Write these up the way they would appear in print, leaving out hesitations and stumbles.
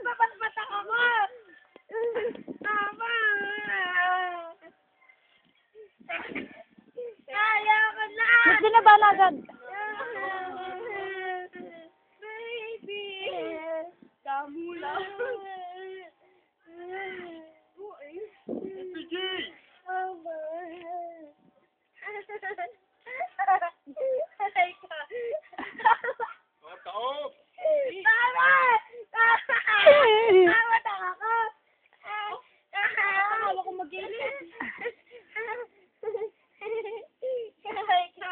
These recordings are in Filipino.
Papatpatak ako! Tama! Kaya ko na! Gusto na ba agad? Baby! Damo lang. PJ! Aray ka. Taob! Tama! Tama na ako. Akala ko mag-ilit. Aray ka.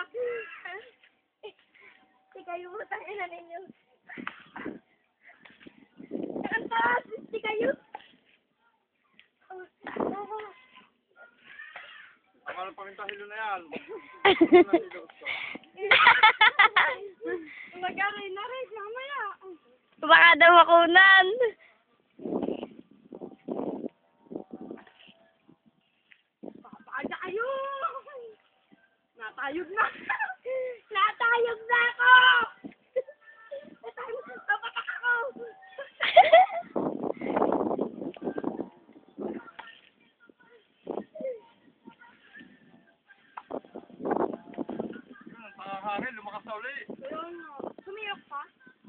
Tika yung utang ina ninyo. Ang taas! Tika yung. Akala pa rin tahilo na yan. Mag-aray na rin. Mamaya. Baka daw makunan. Papaada kayo! Natayog na! Natayog na ako! Papatak ako! Sa hangin, lumakas na uli. Sumiyok pa?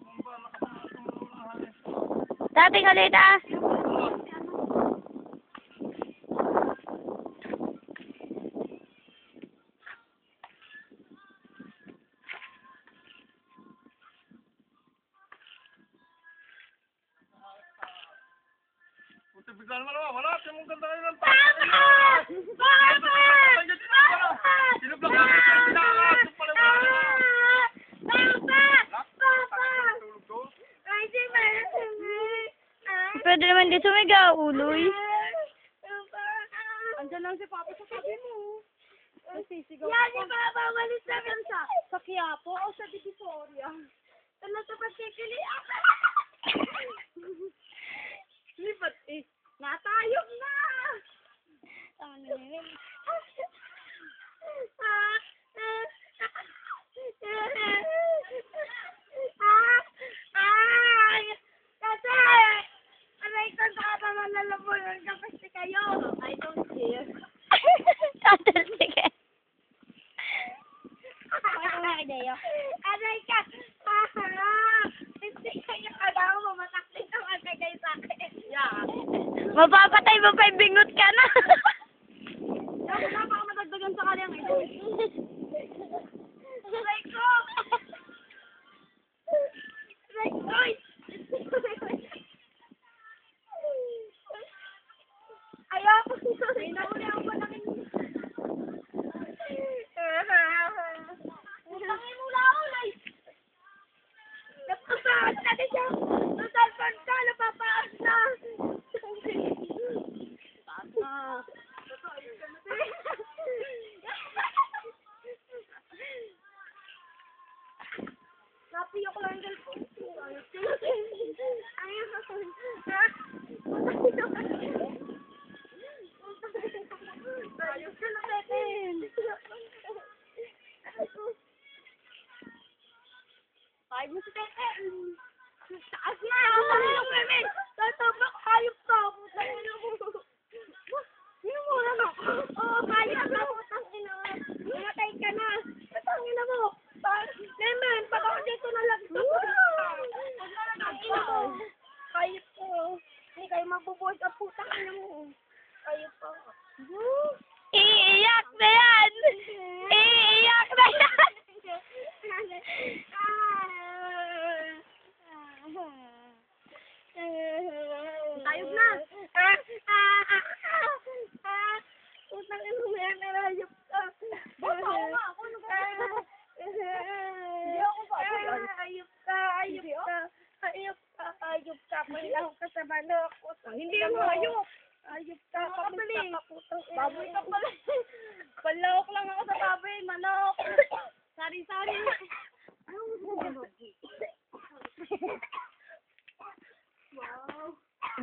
Ano ba, lakas na hangin. Dating ulit ah. Buti bigla naman naman, wala. Siya mong ganda kayo ng Papa! Papa! Sinublang ka rin, pinakas. Yung pala Papa! Papa! tulog ko. Ay, si Mama! Pwede naman di sumigaw, uloy. Andiyan lang si Papa sa sabi mo. Sisigaw Yan si Papa, walis na lang siya. sa Quiapo o sa Divisoria. Ano sa pagkikili? Lipat eh. Natayog na! Kasi, aray ko sa kapama nalabunan kasi kayo. I don't care. Tatal, sige. Aray ka! Hindi kayo kailangan mamataklit ang agagay sa akin. Yeah. Mapapatay mo pa, bingot ka na. Ako na, baka madagdagan sa kanyang ito. Aray ko! Aray ko! Ayoko! Ay, nauli ako pa namin. Utangin mo lang ako, Lai! Napapaas na din siya! Natalpan ka! Napapaas na! Tata! Napiyok lang yung galpong. Ayos ka na, Betin! Ay mo si Betin! Taas na! Ano yung Betin? Tatabak, hayop ka! Putang ina mo! Sino mo lang ako? Oo, kaya na! Putang ina! Namatay ka na! Putang ina mo! Nemen, baka ako dito na lang ito! Putang ina mo! Hayop ko! Hindi kayo mabubuhay ka, putang ina mo! Hayop ko! Iiyak na yan! Iiyak na yan! Tayog na! Utang ina mo yan, narayop ka! Basta ako nga, ako ano ba? Hindi ako ba? Ayop ka, ayop ka! Ayop ka, ayop ka! Pailaw ka sa manok! Hindi ako ayok! Ayop ka, Kapali. kapali! Baboy ka pala. Panlawak lang ako sa baboy, manok. Sari-sari. Wow!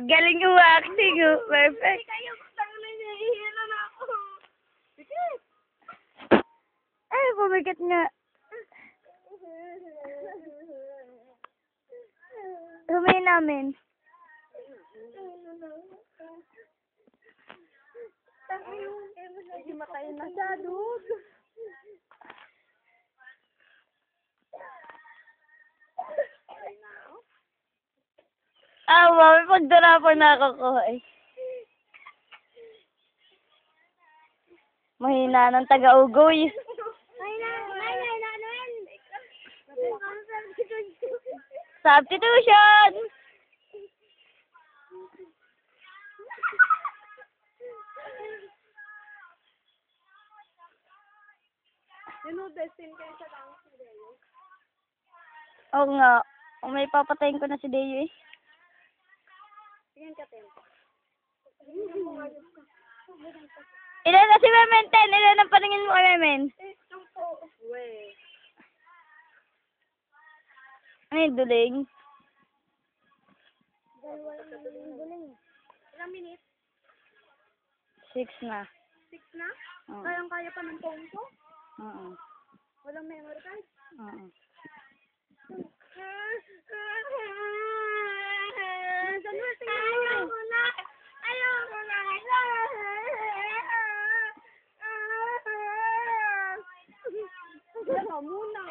Galing yung acting, oh. Perfect. Kayo, utang na niya, ihira na ako! Ay, Memen. Hindi matayin na siya, dude. Ah, mami, pagdara pa nakakuha eh. Mahina ng taga-ugoy. Substitution! Destin kayo sa lang si Deo. Oo nga. O, may papatayin ko na si Deo eh. Tingin ka, Tem. Ilan na si Memen? 10. Ilan ang paningin mo kay Memen? Weh. Ano yung duling? Ilang minutes? 6 na. 6 na? Oo. Kayang-kaya pa ng phone ko? Oo. Walang memory card? Oo. Ayaw ko na! Ayaw ko na! Ayaw muna!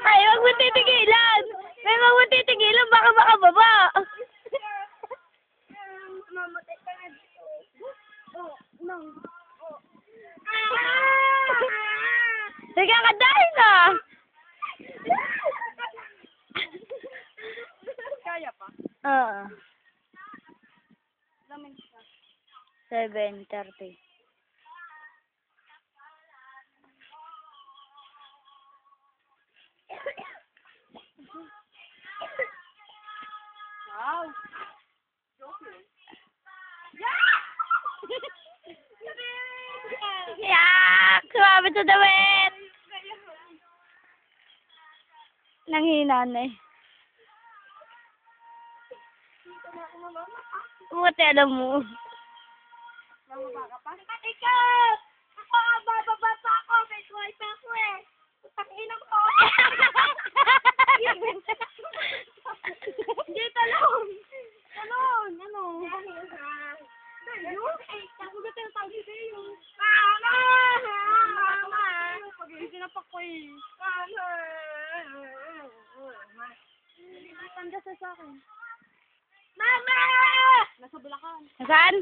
Ay, wag mo titigilan! May wag mo titigilan, baka makababa! Mamatay ka na dito. Oh, no. Oh. Sige ka dahil na! Kaya pa? Oo. Lamin ka. 7:30. Wow. Yak! Sumabit sa dawit! Nanghina na eh. Buti alam mo. Mamaba ka pa? Ikaw! Ako, bababa pa ako. May swipe ako eh. Putang-ina ko. Hindi, talon. Talon. Ano? Ayun? Eh, ako ba tinatawag si Deo? Mama! Mama! Sinapak ko eh. Mama! Tanda sa akin. Mama! Nasa Bulacan. Nasaan?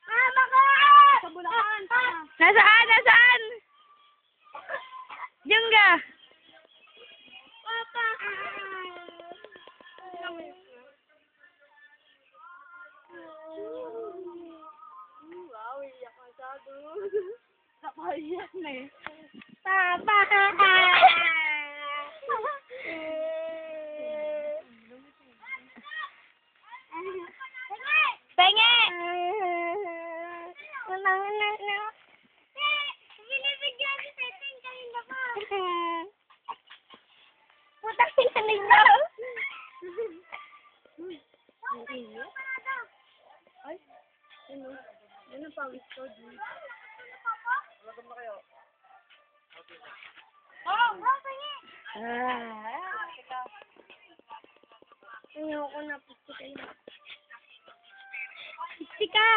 Mama ka! Sa Bulacan. Nasaan? Nasaan? Diyan ka. Papa! Wow, iyak ka sa dude. Napaiyak na eh. Papa! Penge! Binibigyan ni Peting kanina pa. Putang ina ninyo. Ay, ano? Yan ang pawis ko, dude. Welcome na kayo. Oh, Peting! Ah. Ayoko na, pusti kayo. Pusti ka!